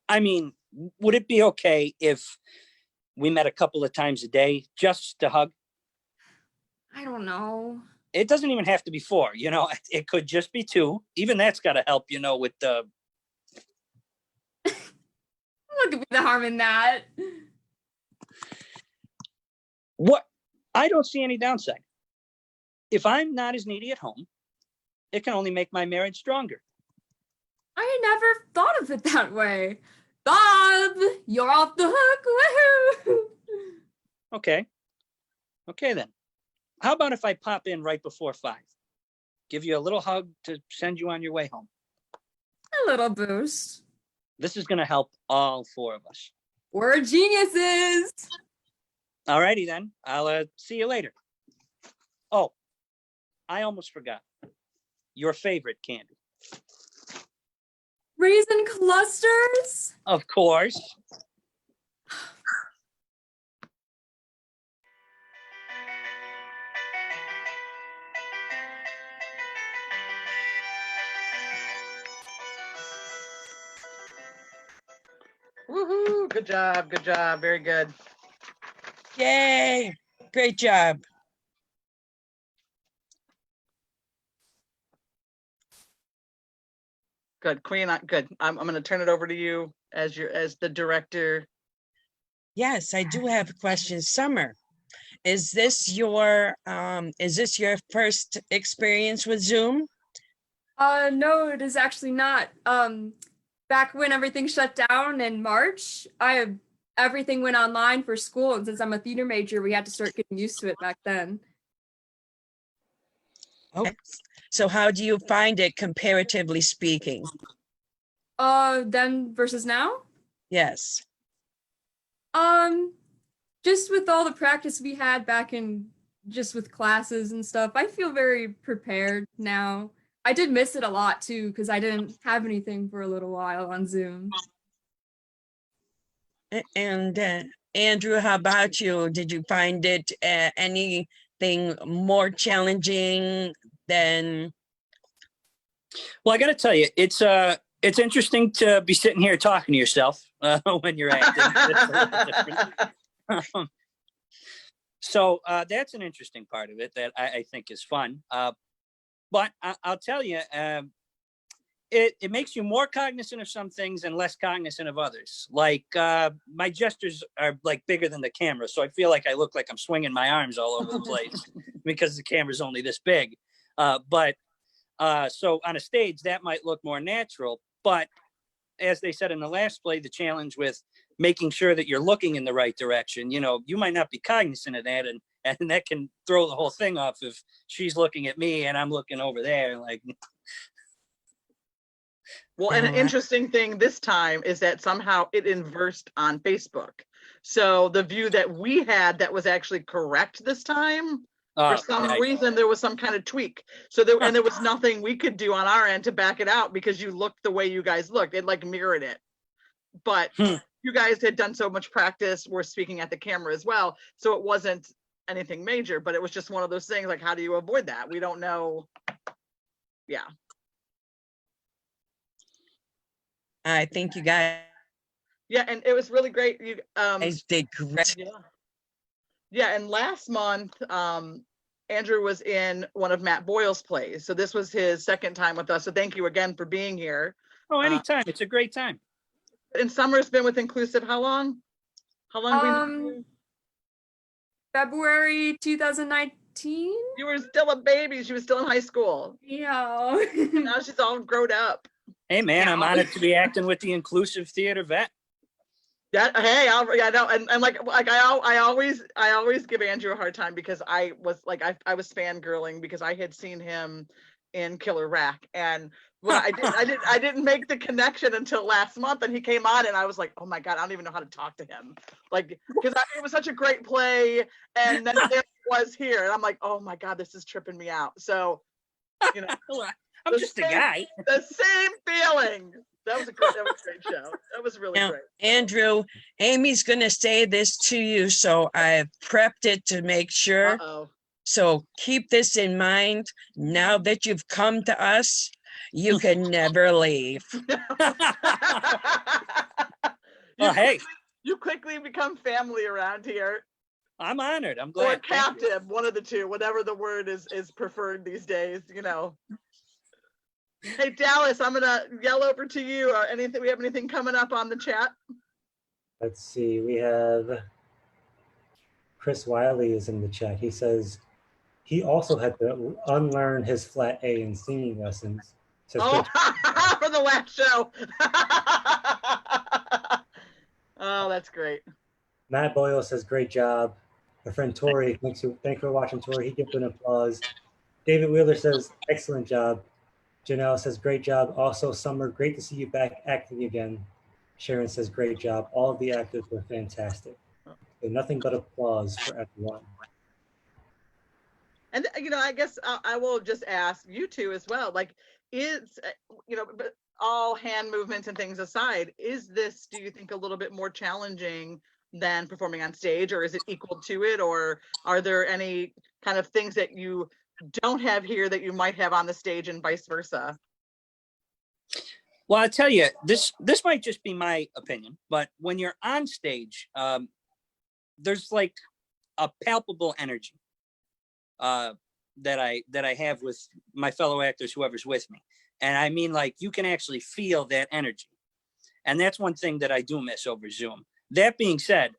I mean, would it be okay if we met a couple of times a day just to hug? I don't know. It doesn't even have to be 4, you know, it could just be 2. Even that's got to help, you know, with the, What could be the harm in that? what? I don't see any downside. If I'm not as needy at home, it can only make my marriage stronger. I never thought of it that way. Bob, you're off the hook. Woohoo! Okay. Okay, then. How about if I pop in right before 5? Give you a little hug to send you on your way home. A little boost. This is going to help all 4 of us. We're geniuses. All righty, then. I'll see you later. Oh, I almost forgot. Your favorite candy. Raisin clusters? Of course. Woohoo! Good job. Good job. Very good. Yay! Great job. Good. Queen, good. I'm going to turn it over to you as the director. Yes, I do have a question. Summer, is this your first experience with Zoom? No, it is actually not. Back when everything shut down in March, everything went online for school, and since I'm a theater major, we had to start getting used to it back then. Okay. So how do you find it comparatively speaking? Then versus now? Yes. Just with all the practice we had back in just with classes and stuff, I feel very prepared now. I did miss it a lot too, because I didn't have anything for a little while on Zoom. And Andrew, how about you? Did you find it anything more challenging than? Well, I got to tell you, it's interesting to be sitting here talking to yourself when you're acting. It's a little different. So that's an interesting part of it that I think is fun. But I'll tell you, it makes you more cognizant of some things and less cognizant of others. Like my gestures are like bigger than the camera. So I feel like I look like I'm swinging my arms all over the place because the camera's only this big. But so on a stage, that might look more natural. But as they said in the last play, the challenge with making sure that you're looking in the right direction, you know, you might not be cognizant of that. And that can throw the whole thing off if she's looking at me and I'm looking over there. Like, well, and an interesting thing this time is that somehow it inversed on Facebook. So the view that we had that was actually correct this time, for some reason, there was some kind of tweak. So there, and there was nothing we could do on our end to back it out because you looked the way you guys looked. It like mirrored it. But you guys had done so much practice, were speaking at the camera as well. So it wasn't anything major, but it was just one of those things like, how do you avoid that? We don't know. Yeah. I think you guys. Yeah, and it was really great. You did great. Yeah, and last month, Andrew was in one of Matt Boyle's plays. So this was his second time with us. So thank you again for being here. Oh, anytime. It's a great time. And Summer's been with Inclusive how long? How long have we known you? February 2019. You were still a baby. She was still in high school. Yeah. Now she's all grown up. Hey man, I'm honored to be acting with the Inclusive Theater vet. Yeah, hey, yeah, no, and like I always give Andrew a hard time because I was fangirling because I had seen him in Killer Rack, and well, I didn't make the connection until last month, and he came on, and I was like, oh my god, I don't even know how to talk to him, like because it was such a great play, and then there was here, and I'm like, oh my god, this is tripping me out. So, you know, I'm just a guy. The same feeling. That was a great show. That was really great. Andrew, Amy's going to say this to you, so I've prepped it to make sure. Uh-oh. So keep this in mind. Now that you've come to us, you can never leave. Hey. You quickly become family around here. I'm honored. I'm glad. Or captive, one of the two, whatever the word is preferred these days, you know. Hey Dallas, I'm gonna yell over to you. We have anything coming up on the chat? Let's see. We have Chris Wiley is in the chat. He says he also had to unlearn his flat A in singing lessons. Says for the last show. Oh, that's great. Matt Boyle says great job. My friend Tori, thanks for watching, Tori. He gives an applause. David Wheeler says excellent job. Janelle says, great job. Also, Summer, great to see you back acting again. Sharon says, great job. All of the actors were fantastic. So nothing but applause for everyone. And, you know, I guess I will just ask you two as well. Like, is, you know, all hand movements and things aside, is this, do you think, a little bit more challenging than performing on stage, or is it equal to it? Or are there any kind of things that you don't have here that you might have on the stage and vice versa? Well, I'll tell you, this might just be my opinion, but when you're on stage, there's like a palpable energy that I have with my fellow actors, whoever's with me. And I mean, like, you can actually feel that energy. And that's one thing that I do miss over Zoom. That being said,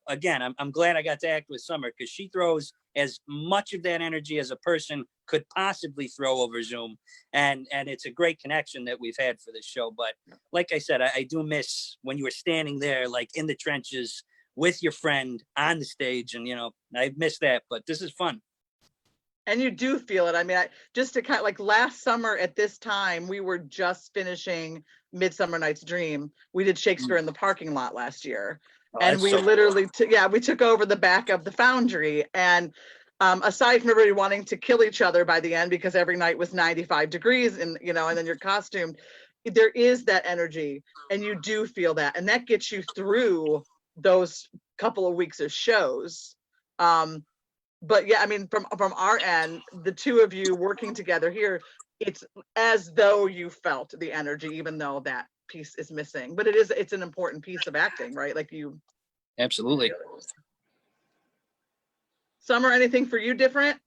again, I'm glad I got to act with Summer because she throws as much of that energy as a person could possibly throw over Zoom. And it's a great connection that we've had for this show. But like I said, I do miss when you were standing there, like in the trenches with your friend on the stage. And, you know, I miss that, but this is fun. And you do feel it. I mean, just to kind of like last summer at this time, we were just finishing Midsummer Night's Dream. We did Shakespeare in the parking lot last year. Oh, And that's we so literally, we took over the back of the Foundry. And aside from everybody wanting to kill each other by the end, because every night was 95 degrees and, you know, and then you're costumed, there is that energy and you do feel that. And that gets you through those couple of weeks of shows. But yeah, I mean, from our end, the two of you working together here, it's as though you felt the energy, even though that piece is missing. But it's an important piece of acting, right? Like you. absolutely. Summer, anything for you different?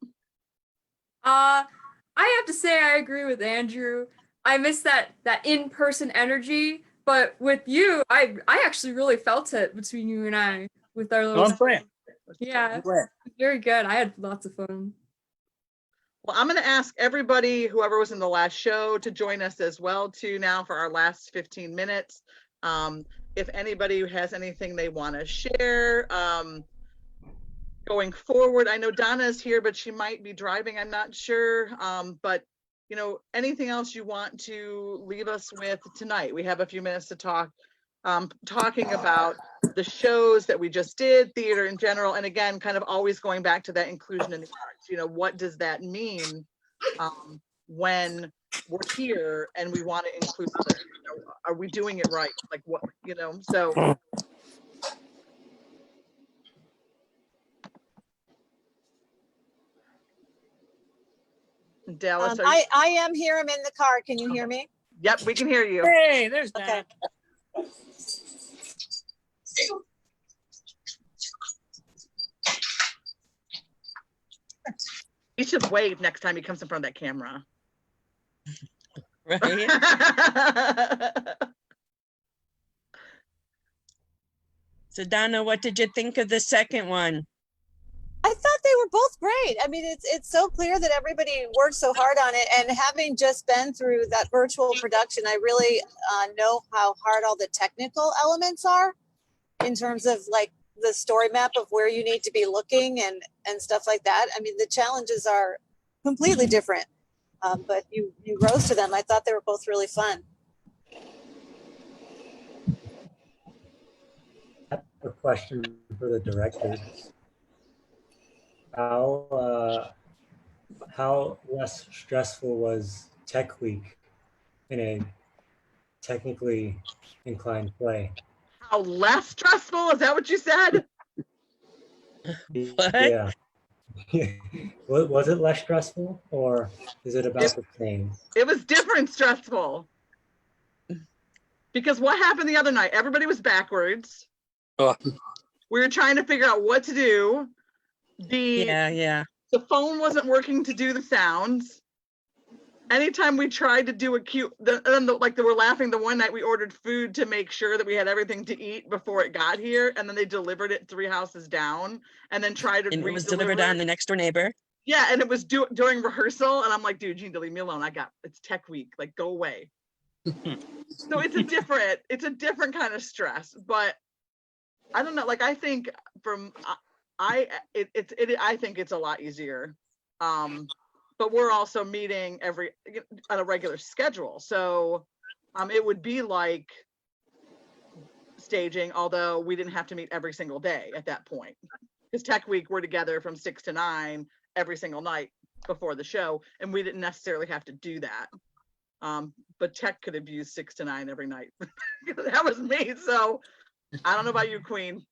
I have to say I agree with Andrew. I miss that in-person energy, but with you, I actually really felt it between you and I with our little. Well, I'm glad. Yeah, I'm glad. very good. I had lots of fun. Well, I'm going to ask everybody, whoever was in the last show, to join us as well too now for our last 15 minutes. If anybody has anything they want to share going forward, I know Donna is here, but she might be driving. I'm not sure. But you know, anything else you want to leave us with tonight? We have a few minutes to talk, talking about the shows that we just did, theater in general, and again, kind of always going back to that inclusion in the arts. You know, what does that mean when we're here and we want to include others? You know, are we doing it right? Like what, you know, so. Dallas, I am here. I'm in the car. Can you hear me? Yep, we can hear you. Hey, there's Donna. Okay. He should wave next time he comes in front of that camera. Right? So Donna, what did you think of the second one? I thought they were both great. I mean, it's so clear that everybody worked so hard on it. And having just been through that virtual production, I really know how hard all the technical elements are in terms of like the story map of where you need to be looking and stuff like that. I mean, the challenges are completely different, but you rose to them. I thought they were both really fun. I have a question for the directors. How less stressful was Tech Week in a technically inclined play? How less stressful? Is that what you said? What? Yeah. Was it less stressful or is it about the same? It was different stressful. Because what happened the other night? Everybody was backwards. Oh. We were trying to figure out what to do. Yeah. The phone wasn't working to do the sounds. Anytime we tried to do a cue, like they were laughing the one night we ordered food to make sure that we had everything to eat before it got here, and then they delivered it 3 houses down, and then tried to. And it was delivered on the next door neighbor. Yeah, and it was during rehearsal, and I'm like, dude, you need to leave me alone. It's Tech Week, like go away. So it's a different kind of stress, but I don't know. Like I think I think it's a lot easier. But we're also meeting on a regular schedule. So it would be like staging, although we didn't have to meet every single day at that point. Because Tech Week, we're together from 6 to 9 every single night before the show. And we didn't necessarily have to do that. But Tech could have used 6 to 9 every night. That was me. So I don't know about you, Queen.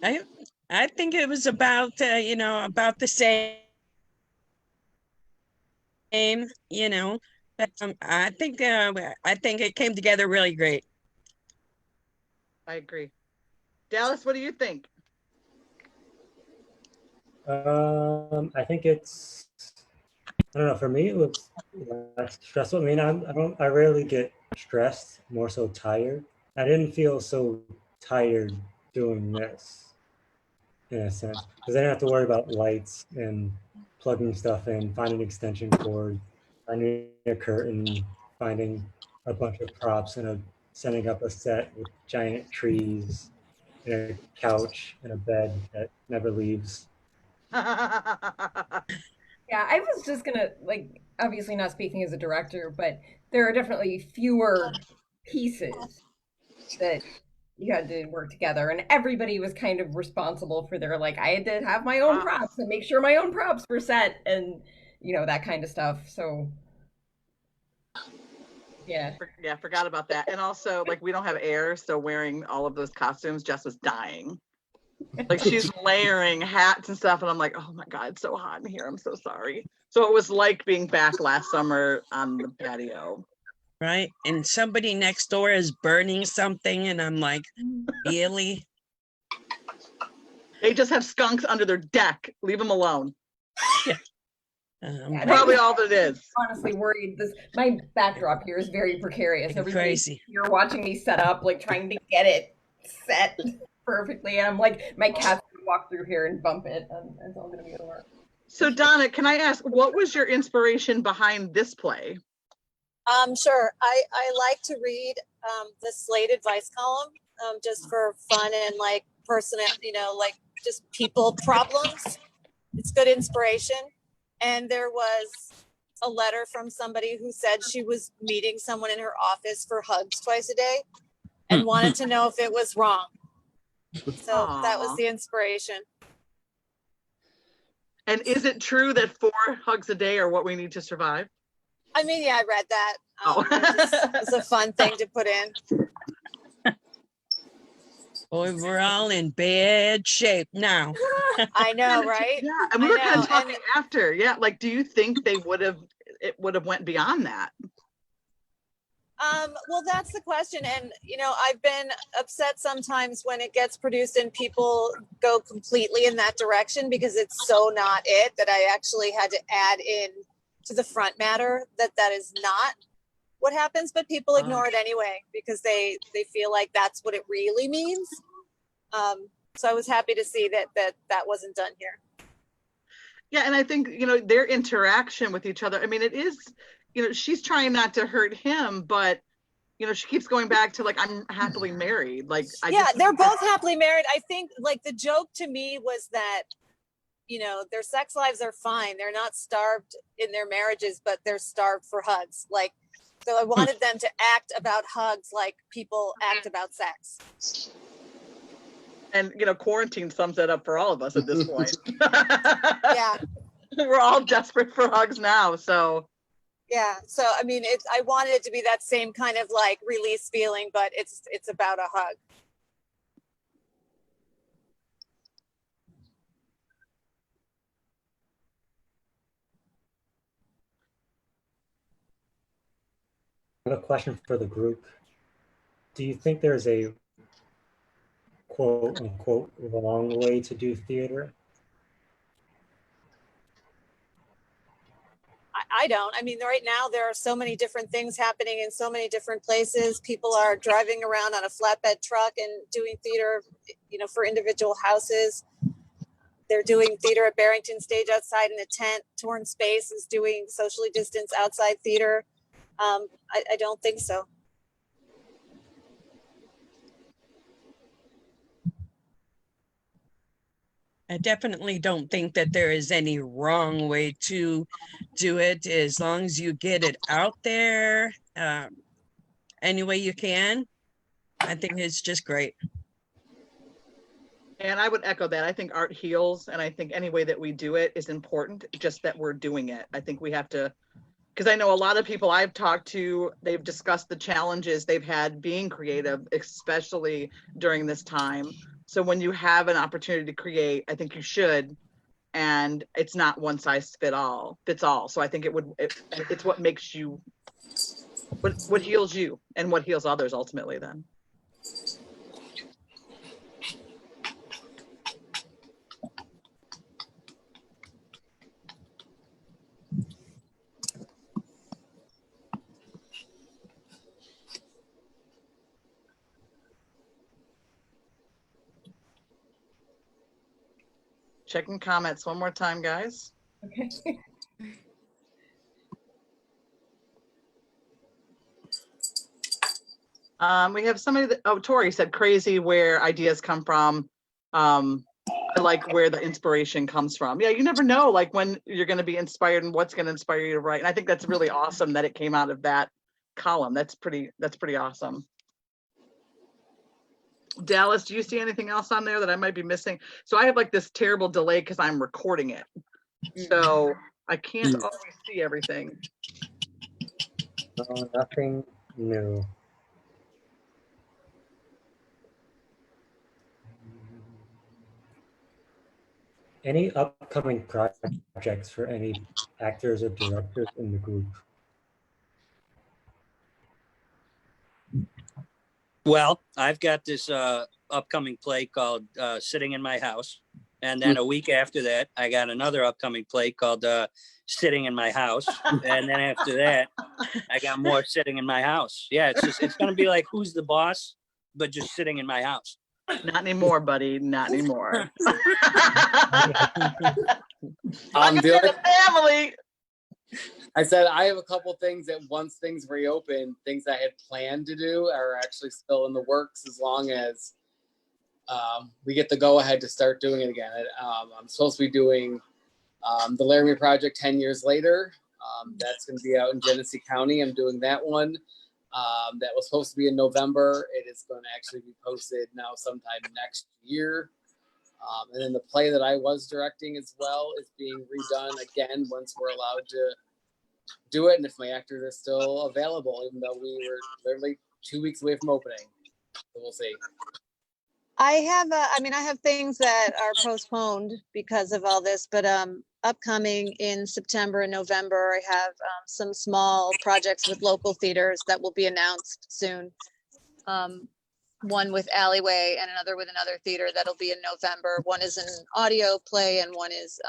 I think it was about about the same. But I think it came together really great. I agree. Dallas, what do you think? I think it's, I don't know, for me it was less stressful. I mean, I rarely get stressed, more so tired. I didn't feel so tired doing this in a sense, because I didn't have to worry about lights and plugging stuff in, finding extension cord, finding a curtain, finding a bunch of props, and setting up a set with giant trees and a couch and a bed that never leaves. Yeah, I was just gonna like obviously not speaking as a director, but there are definitely fewer pieces that you had to work together, and everybody was kind of responsible for their like I had to have my own props and make sure my own props were set and that kind of stuff. So yeah. Yeah, forgot about that. And also, like, we don't have air, so wearing all of those costumes, Jess was dying. Like, she's layering hats and stuff, and I'm like, oh my God, it's so hot in here. I'm so sorry. So it was like being back last summer on the patio. Right. And somebody next door is burning something, and I'm like, really? They just have skunks under their deck. Leave them alone. Yeah, Probably all that it is. Honestly worried. My backdrop here is very precarious. Everybody crazy. You're watching me set up, like trying to get it set perfectly, and I'm like, my cat's gonna walk through here and bump it, and it's all gonna be over. So Donna, can I ask, what was your inspiration behind this play? Sure. I like to read the Slate advice column just for fun and like personal, like just people problems. It's good inspiration. And there was a letter from somebody who said she was meeting someone in her office for hugs twice a day and wanted to know if it was wrong. So that was the inspiration. And is it true that 4 hugs a day are what we need to survive? I mean, yeah, I read that. It's a fun thing to put in. Boy, we're all in bad shape now. I know, right? Yeah, and we were kind of talking after. Yeah, like, do you think it would have went beyond that? Well, that's the question. And, I've been upset sometimes when it gets produced and people go completely in that direction because it's so not it that I actually had to add in to the front matter that is not what happens, but people ignore it anyway because they feel like that's what it really means. So I was happy to see that wasn't done here. Yeah, and I think, their interaction with each other, I mean, it is, she's trying not to hurt him, but, she keeps going back to like, I'm happily married. Like, they're both happily married. I think like the joke to me was that, their sex lives are fine. They're not starved in their marriages, but they're starved for hugs. Like, so I wanted them to act about hugs like people act about sex. And, quarantine sums that up for all of us at this point. Yeah. We're all desperate for hugs now, so. Yeah, so I mean, I wanted it to be that same kind of like release feeling, but it's about a hug. I have a question for the group. Do you think there's a quote unquote wrong way to do theater? I don't. I mean, right now there are so many different things happening in so many different places. People are driving around on a flatbed truck and doing theater, for individual houses. They're doing theater at Barrington Stage outside in a tent. Torn Space is doing socially distanced outside theater. I don't think so. I definitely don't think that there is any wrong way to do it as long as you get it out there any way you can. I think it's just great. And I would echo that. I think art heals, and I think any way that we do it is important, just that we're doing it. I think we have to, because I know a lot of people I've talked to, they've discussed the challenges they've had being creative, especially during this time. So when you have an opportunity to create, I think you should, and it's not one size fits all. So I think it's what makes you, what heals you and what heals others ultimately then. Checking comments one more time, guys. Okay. We have somebody that, Tori said crazy where ideas come from. like where the inspiration comes from. Yeah, you never know like when you're going to be inspired and what's going to inspire you to write. And I think that's really awesome that it came out of that column. That's pretty awesome. Dallas, do you see anything else on there that I might be missing? So I have like this terrible delay because I'm recording it. So I can't always see everything. No, nothing new. Any upcoming projects for any actors or directors in the group? Well, I've got this upcoming play called Sitting in My House. And then a week after that, I got another upcoming play called Sitting in My House. And then after that, I got more Sitting in My House. Yeah, it's going to be like Who's the Boss, but just sitting in my house. Not anymore, buddy. Not anymore. The family. I said I have a couple things that once things reopen, things I had planned to do are actually still in the works as long as we get the go ahead to start doing it again. I'm supposed to be doing the Laramie Project 10 years later. That's going to be out in Genesee County. I'm doing that one. That was supposed to be in November. It is going to actually be posted now sometime next year. And then the play that I was directing as well is being redone again once we're allowed to do it. And if my actors are still available, even though we were literally 2 weeks away from opening. So we'll see. I have things that are postponed because of all this, but upcoming in September and November, I have some small projects with local theaters that will be announced soon. One with Alleyway and another with another theater that'll be in November. One is an audio play and one is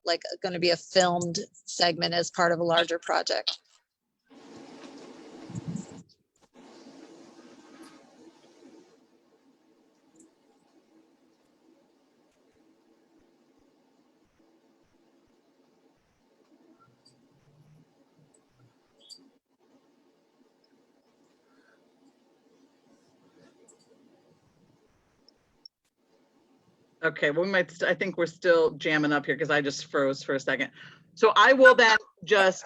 like going to be a filmed segment as part of a larger project. Okay, well, I think we're still jamming up here because I just froze for a second. So I will then just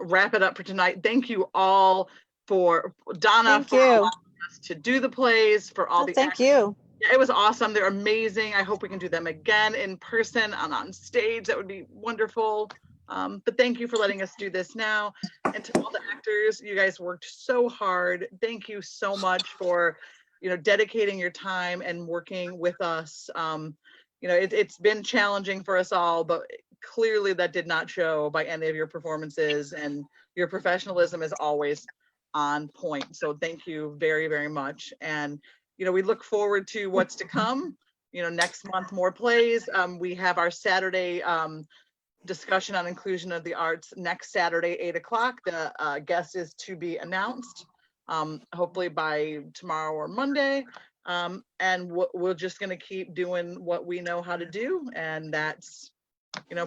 wrap it up for tonight. Thank you all for Donna for allowing us to do the plays, for all the thank you. Yeah, it was awesome. They're amazing. I hope we can do them again in person and on stage. That would be wonderful. But thank you for letting us do this now. And to all the actors, you guys worked so hard. Thank you so much for dedicating your time and working with us. It's been challenging for us all, but clearly that did not show by any of your performances, and your professionalism is always on point. So thank you very, very much. And, we look forward to what's to come. Next month, more plays. We have our Saturday discussion on inclusion of the arts next Saturday, 8 o'clock. The guest is to be announced. Hopefully by tomorrow or Monday. And we're just going to keep doing what we know how to do. And that's,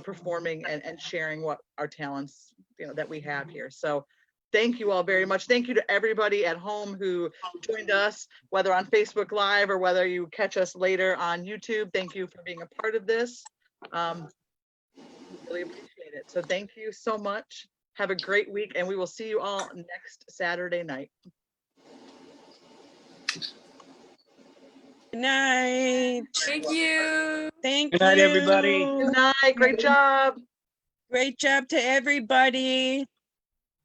performing and sharing what our talents, that we have here. So thank you all very much. Thank you to everybody at home who joined us, whether on Facebook Live or whether you catch us later on YouTube. Thank you for being a part of this. Really appreciate it. So thank you so much. Have a great week, and we will see you all next Saturday night. Good night. Thank you. Thank Good night, you. everybody. Good night. Great job. Great job to everybody.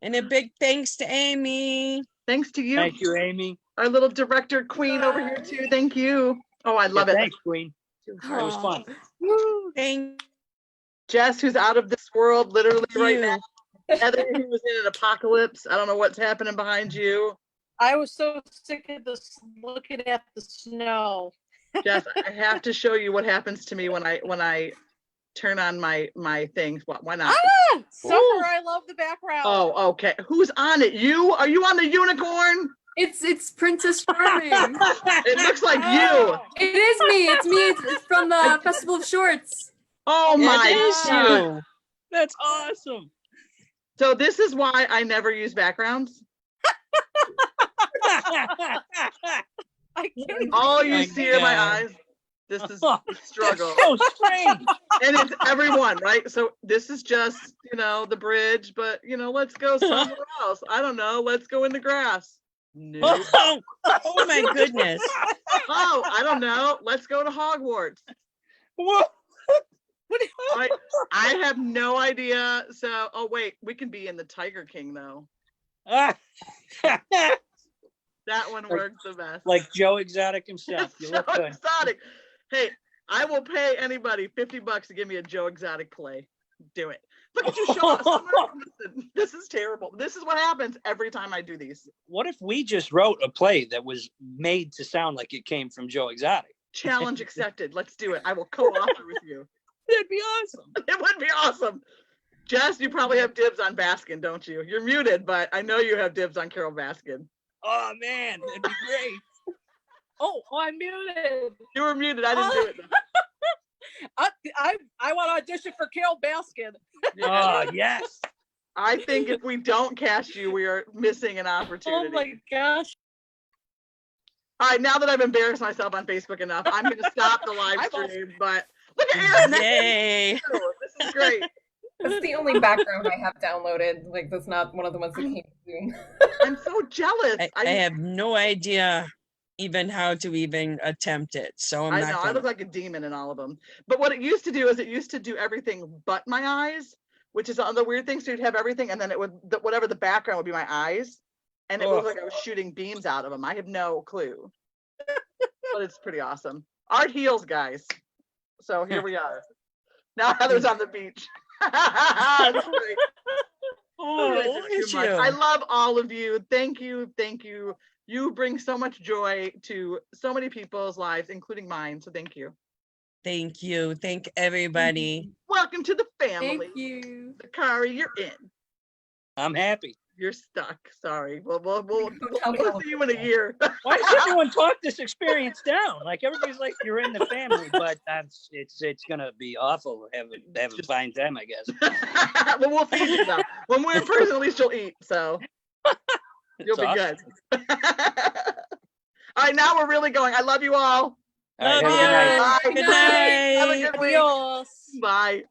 And a big thanks to Aimee. Thanks to you. Thank you, Aimee. Our little director queen over here too. Thank you. Oh, I love it. Thanks, Queen. It was fun. Thank Jess, who's out of this world, literally right you. now. Heather, who was in an apocalypse. I don't know what's happening behind you. I was so sick of this looking at the snow. Jess, I have to show you what happens to me when I turn on my thing. Why not? Ah, Summer, Ooh. I love the background. Oh, okay. Who's on it? You? Are you on the unicorn? It's Princess Charming. It looks like you. It is me. It's me. It's from the Festival of Shorts. Oh my It is God. you. That's awesome. So this is why I never use backgrounds. I can't even All you Thank see are my God. eyes. This is the struggle. So strange. And it's everyone, right? So this is just, the bridge, but let's go somewhere else. I don't know. Let's go in the grass. No. Oh my goodness. Oh, I don't know. Let's go to Hogwarts. What? I have no idea. So, oh wait, we can be in the Tiger King though. That one works the best. Like Joe Exotic himself. You look Joe good. Exotic. Hey, I will pay anybody $50 to give me a Joe Exotic play. Do it. Look at you showing us. Listen, this is terrible. This is what happens every time I do these. What if we just wrote a play that was made to sound like it came from Joe Exotic? Challenge accepted. Let's do it. I will co-author with you. That'd be awesome. It would be awesome. Jess, you probably have dibs on Baskin, don't you? You're muted, but I know you have dibs on Carol Baskin. Oh man, that'd be great. Oh, I'm muted. You were muted. I didn't do it. I want to audition for Carol Baskin. Oh yes. I think if we don't cast you, we are missing an opportunity. Oh my gosh. All right, now that I've embarrassed myself on Facebook enough, I'm going to stop the live stream. But look at Erin. Yay. This is great. That's the only background I have downloaded. Like, that's not one of the ones that came soon. I'm so jealous. I have no idea even how to even attempt it. So I I'm know. not I gonna. look like a demon in all of them. But what it used to do is it used to do everything but my eyes, which is the weird thing. So you'd have everything, and then it would whatever the background would be my eyes, and it would look like I was shooting beams out of them. I have no clue, but it's pretty awesome. Art heals, guys. So here we are. Now Heather's on the beach. That's great. Oh, This is look too at much. you. I love all of you. Thank you. Thank you. You bring so much joy to so many people's lives, including mine. So thank you. Thank you. Thank everybody. Welcome to the family. Thank you. Zuccari, you're in. I'm happy. You're stuck. Sorry. We'll tell me see you in a year. Why does everyone talk this experience down? Like everybody's like you're in the family, but it's gonna be awful. Have a fine time, I guess. Well, we'll feed you though. When we're in person, at least you'll eat. So you'll It's be awesome. good. All right, now we're really going. I love you all. All right, Love have a good night. Bye. Good night. Have a good week. Adios. Bye.